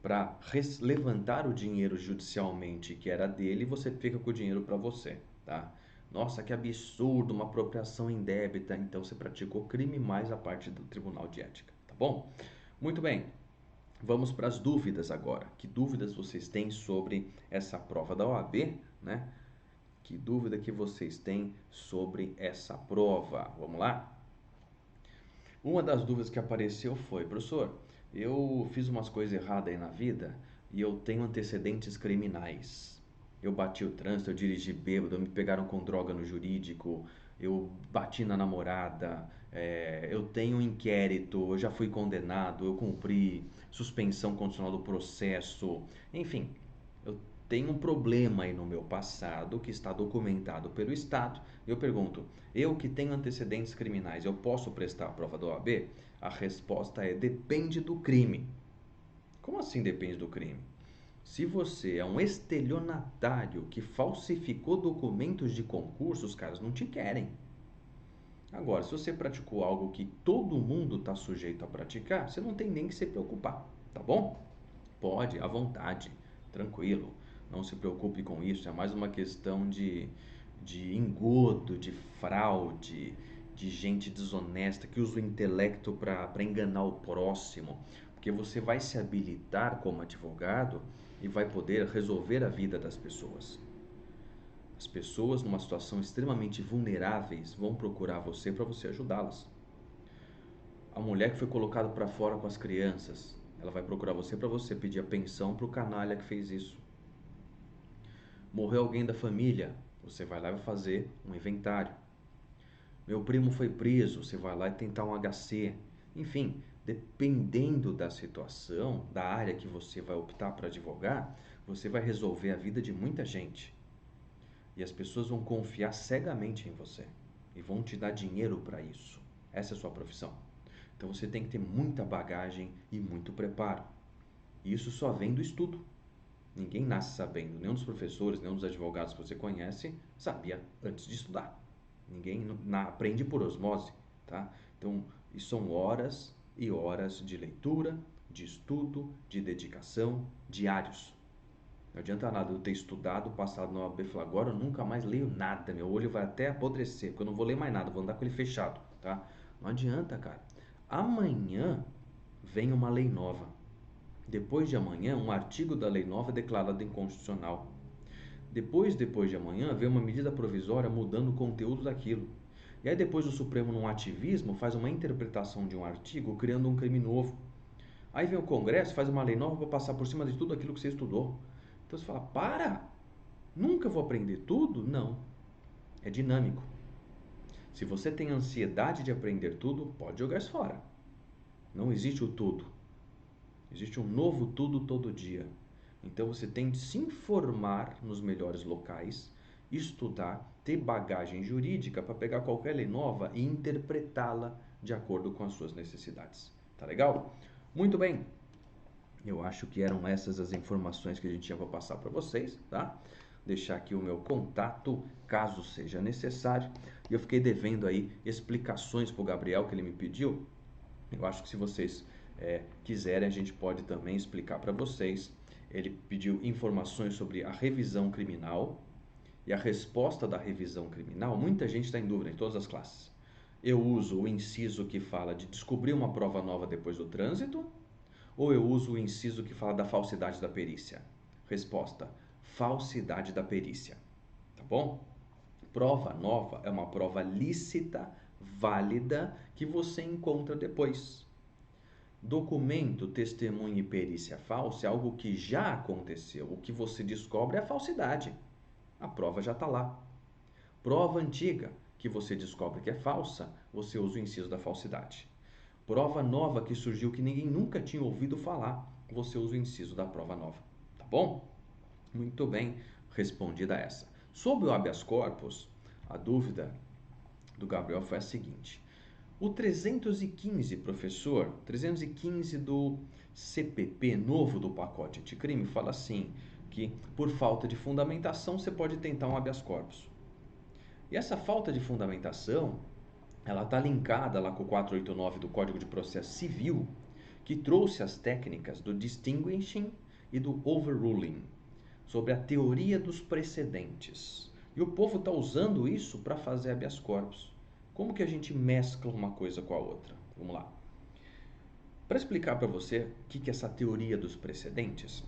para levantar o dinheiro judicialmente que era dele e você fica com o dinheiro para você, tá? Nossa, que absurdo, uma apropriação indébita. Então você praticou crime mais a parte do Tribunal de Ética, tá bom? Muito bem. Vamos para as dúvidas agora. Que dúvidas vocês têm sobre essa prova da OAB, né? Que dúvida que vocês têm sobre essa prova? Vamos lá? Uma das dúvidas que apareceu foi, professor, eu fiz umas coisas erradas aí na vida e eu tenho antecedentes criminais. Eu bati o trânsito, eu dirigi bêbado, me pegaram com droga no jurídico, eu bati na namorada, eu tenho um inquérito, eu já fui condenado, eu cumpri suspensão condicional do processo, enfim, eu tenho um problema aí no meu passado que está documentado pelo Estado. Eu pergunto, eu que tenho antecedentes criminais, eu posso prestar a prova da OAB? A resposta é depende do crime. Como assim depende do crime? Se você é um estelionatário que falsificou documentos de concurso, os caras não te querem. Agora, se você praticou algo que todo mundo está sujeito a praticar, você não tem nem que se preocupar, tá bom? Pode, à vontade, tranquilo. Não se preocupe com isso. É mais uma questão de engodo, de fraude, de gente desonesta que usa o intelecto para enganar o próximo. Porque você vai se habilitar como advogado e vai poder resolver a vida das pessoas. As pessoas numa situação extremamente vulneráveis vão procurar você para você ajudá-las. A mulher que foi colocada para fora com as crianças, ela vai procurar você para você pedir a pensão para o canalha que fez isso. Morreu alguém da família, você vai lá e vai fazer um inventário. Meu primo foi preso, você vai lá e tentar um HC. Enfim, dependendo da situação, da área que você vai optar para advogar, você vai resolver a vida de muita gente. E as pessoas vão confiar cegamente em você e vão te dar dinheiro para isso. Essa é a sua profissão. Então você tem que ter muita bagagem e muito preparo. E isso só vem do estudo. Ninguém nasce sabendo, nenhum dos professores, nenhum dos advogados que você conhece sabia antes de estudar. Ninguém aprende por osmose, tá? Então, isso são horas e horas de leitura, de estudo, de dedicação, diários. Não adianta nada eu ter estudado, passado na OAB e falar, agora eu nunca mais leio nada, meu olho vai até apodrecer, porque eu não vou ler mais nada, vou andar com ele fechado, tá? Não adianta, cara. Amanhã vem uma lei nova. Depois de amanhã, um artigo da lei nova é declarado inconstitucional. Depois de amanhã, vem uma medida provisória mudando o conteúdo daquilo. E aí depois o Supremo, num ativismo, faz uma interpretação de um artigo criando um crime novo. Aí vem o Congresso, faz uma lei nova para passar por cima de tudo aquilo que você estudou. Então você fala, para! Nunca vou aprender tudo? Não. É dinâmico. Se você tem ansiedade de aprender tudo, pode jogar isso fora. Não existe o tudo. Existe um novo tudo todo dia. Então você tem de se informar nos melhores locais, estudar, ter bagagem jurídica para pegar qualquer lei nova e interpretá-la de acordo com as suas necessidades. Tá legal? Muito bem. Eu acho que eram essas as informações que a gente tinha para passar para vocês, tá? Deixar aqui o meu contato, caso seja necessário. E eu fiquei devendo aí explicações para o Gabriel que ele me pediu. Eu acho que se vocês quiserem, a gente pode também explicar para vocês. Ele pediu informações sobre a revisão criminal e a resposta da revisão criminal. Muita gente está em dúvida em todas as classes. Eu uso o inciso que fala de descobrir uma prova nova depois do trânsito ou eu uso o inciso que fala da falsidade da perícia? Resposta: falsidade da perícia. Tá bom? Prova nova é uma prova lícita, válida, que você encontra depois. Documento, testemunho e perícia falsa é algo que já aconteceu. O que você descobre é a falsidade. A prova já está lá. Prova antiga, que você descobre que é falsa, você usa o inciso da falsidade. Prova nova que surgiu que ninguém nunca tinha ouvido falar, você usa o inciso da prova nova. Tá bom? Muito bem respondida essa. Sobre o habeas corpus, a dúvida do Gabriel foi a seguinte. O 315, professor, 315 do CPP, novo do pacote anticrime, fala assim, que por falta de fundamentação você pode tentar um habeas corpus. E essa falta de fundamentação, ela está linkada lá com o 489 do Código de Processo Civil, que trouxe as técnicas do distinguishing e do overruling, sobre a teoria dos precedentes. E o povo está usando isso para fazer habeas corpus. Como que a gente mescla uma coisa com a outra? Vamos lá. Para explicar para você o que é essa teoria dos precedentes,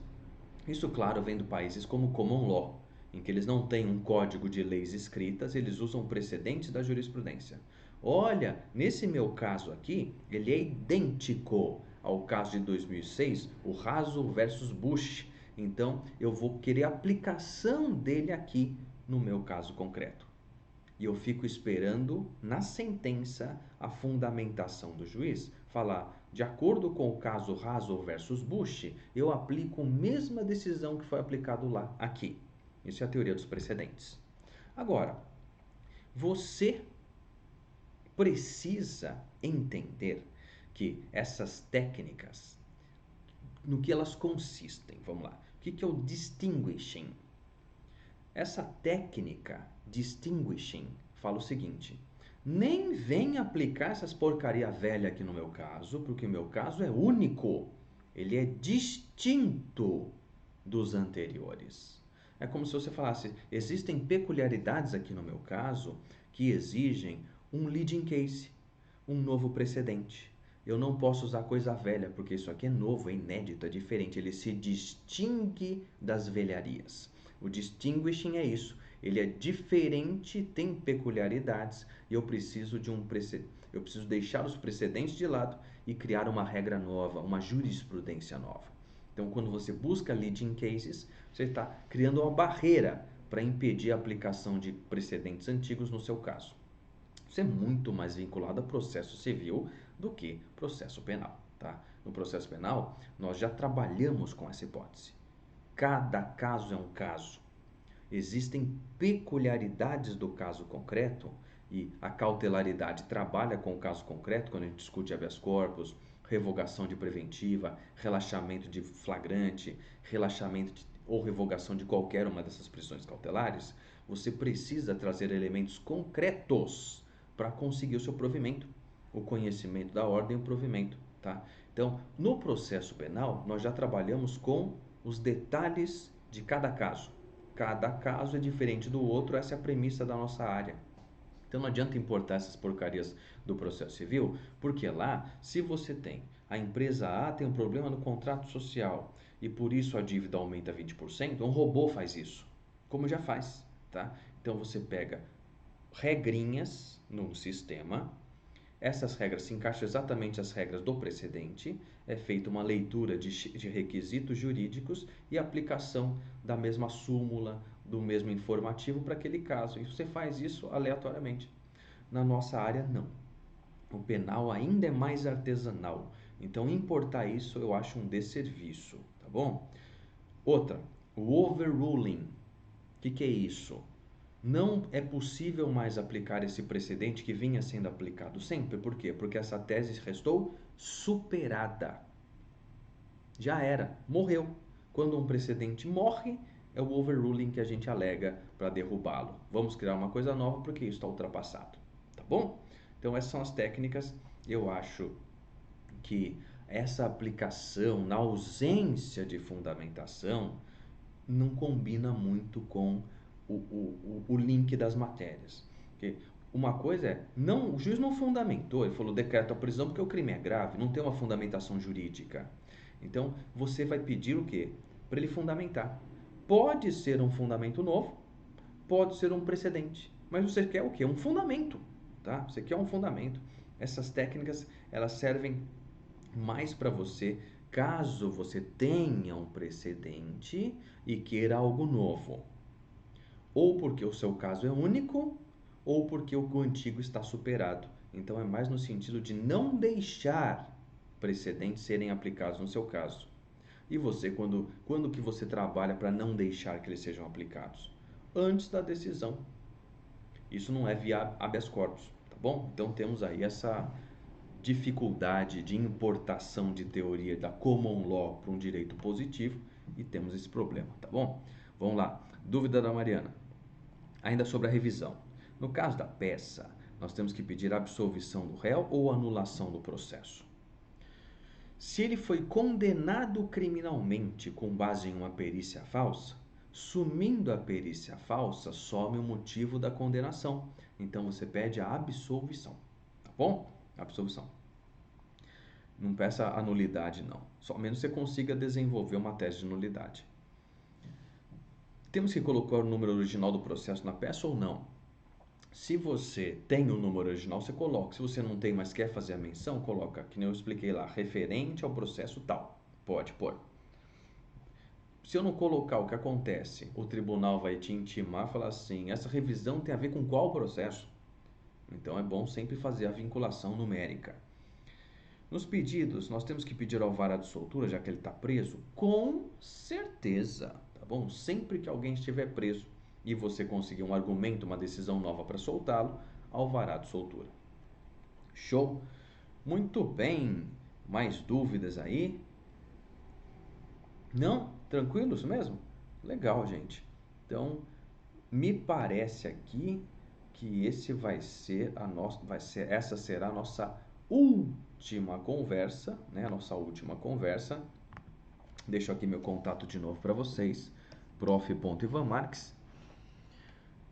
isso, claro, vem de países como o Common Law, em que eles não têm um código de leis escritas, eles usam precedentes da jurisprudência. Olha, nesse meu caso aqui, ele é idêntico ao caso de 2006, o Raso versus Bush. Então, eu vou querer a aplicação dele aqui no meu caso concreto. E eu fico esperando na sentença a fundamentação do juiz falar, de acordo com o caso Raso versus Bush, eu aplico a mesma decisão que foi aplicado lá, aqui. Isso é a teoria dos precedentes. Agora, você precisa entender que essas técnicas, no que elas consistem, vamos lá. O que é o distinguishing? Essa técnica distinguishing fala o seguinte: nem vem aplicar essas porcaria velha aqui no meu caso, porque o meu caso é único. Ele é distinto dos anteriores. É como se você falasse, existem peculiaridades aqui no meu caso que exigem um leading case, um novo precedente. Eu não posso usar coisa velha, porque isso aqui é novo, é inédito, é diferente. Ele se distingue das velharias. O distinguishing é isso. Ele é diferente, tem peculiaridades e eu preciso de eu preciso deixar os precedentes de lado e criar uma regra nova, uma jurisprudência nova. Então, quando você busca leading cases, você está criando uma barreira para impedir a aplicação de precedentes antigos no seu caso. Isso é muito mais vinculado a processo civil do que processo penal, tá? No processo penal, nós já trabalhamos com essa hipótese. Cada caso é um caso. Existem peculiaridades do caso concreto e a cautelaridade trabalha com o caso concreto quando a gente discute habeas corpus, revogação de preventiva, relaxamento de flagrante, ou revogação de qualquer uma dessas prisões cautelares. Você precisa trazer elementos concretos para conseguir o seu provimento, o conhecimento da ordem e o provimento, tá? Então, no processo penal, nós já trabalhamos com os detalhes de cada caso. Cada caso é diferente do outro, essa é a premissa da nossa área. Então não adianta importar essas porcarias do processo civil, porque lá, se você tem, a empresa A tem um problema no contrato social e por isso a dívida aumenta 20%, um robô faz isso, como já faz, tá? Então você pega regrinhas no sistema, essas regras se encaixam exatamente as regras do precedente, é feita uma leitura de requisitos jurídicos e aplicação da mesma súmula, do mesmo informativo para aquele caso. E você faz isso aleatoriamente. Na nossa área, não. O penal ainda é mais artesanal. Então, importar isso eu acho um desserviço, tá bom? Outra, o overruling. O que é isso? Não é possível mais aplicar esse precedente que vinha sendo aplicado sempre. Por quê? Porque essa tese restou superada. Já era, morreu. Quando um precedente morre, é o overruling que a gente alega para derrubá-lo. Vamos criar uma coisa nova porque isso está ultrapassado. Tá bom? Então essas são as técnicas. Eu acho que essa aplicação, na ausência de fundamentação, não combina muito com o link das matérias. Porque uma coisa é, não, o juiz não fundamentou, ele falou decreto a prisão porque o crime é grave, não tem uma fundamentação jurídica. Então, você vai pedir o quê? Para ele fundamentar. Pode ser um fundamento novo, pode ser um precedente, mas você quer o quê? Um fundamento, tá? Você quer um fundamento. Essas técnicas, elas servem mais para você caso você tenha um precedente e queira algo novo. Ou porque o seu caso é único, ou porque o antigo está superado. Então é mais no sentido de não deixar precedentes serem aplicados no seu caso. E você, quando que você trabalha para não deixar que eles sejam aplicados? Antes da decisão. Isso não é via habeas corpus, tá bom? Então temos aí essa dificuldade de importação de teoria da common law para um direito positivo e temos esse problema, tá bom? Vamos lá. Dúvida da Mariana. Ainda sobre a revisão. No caso da peça, nós temos que pedir absolvição do réu ou anulação do processo. Se ele foi condenado criminalmente com base em uma perícia falsa, sumindo a perícia falsa, some o motivo da condenação. Então você pede a absolvição, tá bom? Absolvição. Não peça a nulidade, não. Só menos você consiga desenvolver uma tese de nulidade. Temos que colocar o número original do processo na peça ou não? Se você tem o número original, você coloca. Se você não tem, mas quer fazer a menção, coloca, que nem eu expliquei lá, referente ao processo tal. Pode pôr. Se eu não colocar, o que acontece? O tribunal vai te intimar e falar assim, essa revisão tem a ver com qual processo? Então é bom sempre fazer a vinculação numérica. Nos pedidos, nós temos que pedir alvará de soltura, já que ele está preso? Com certeza, tá bom? Sempre que alguém estiver preso e você conseguir um argumento, uma decisão nova para soltá-lo, alvará de soltura. Show? Muito bem. Mais dúvidas aí? Não? Tranquilo isso mesmo? Legal, gente. Então, me parece aqui que essa será a nossa última conversa, né? A nossa última conversa. Deixo aqui meu contato de novo para vocês, prof.ivanmarques.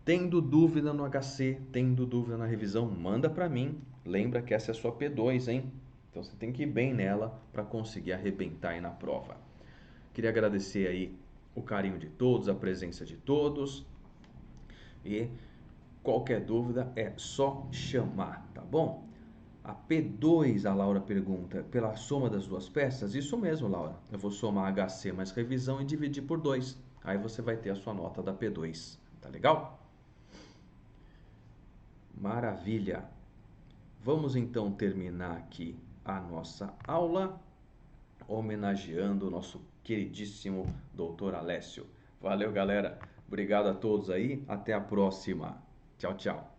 Tendo dúvida no HC, tendo dúvida na revisão, manda para mim. Lembra que essa é a sua P2, hein? Então você tem que ir bem nela para conseguir arrebentar aí na prova. Queria agradecer aí o carinho de todos, a presença de todos. E qualquer dúvida é só chamar, tá bom? A P2, a Laura pergunta, pela soma das duas peças? Isso mesmo, Laura. Eu vou somar HC mais revisão e dividir por 2. Aí você vai ter a sua nota da P2. Tá legal? Maravilha. Vamos então terminar aqui a nossa aula, homenageando o nosso queridíssimo Dr. Alessio. Valeu, galera. Obrigado a todos aí. Até a próxima. Tchau, tchau.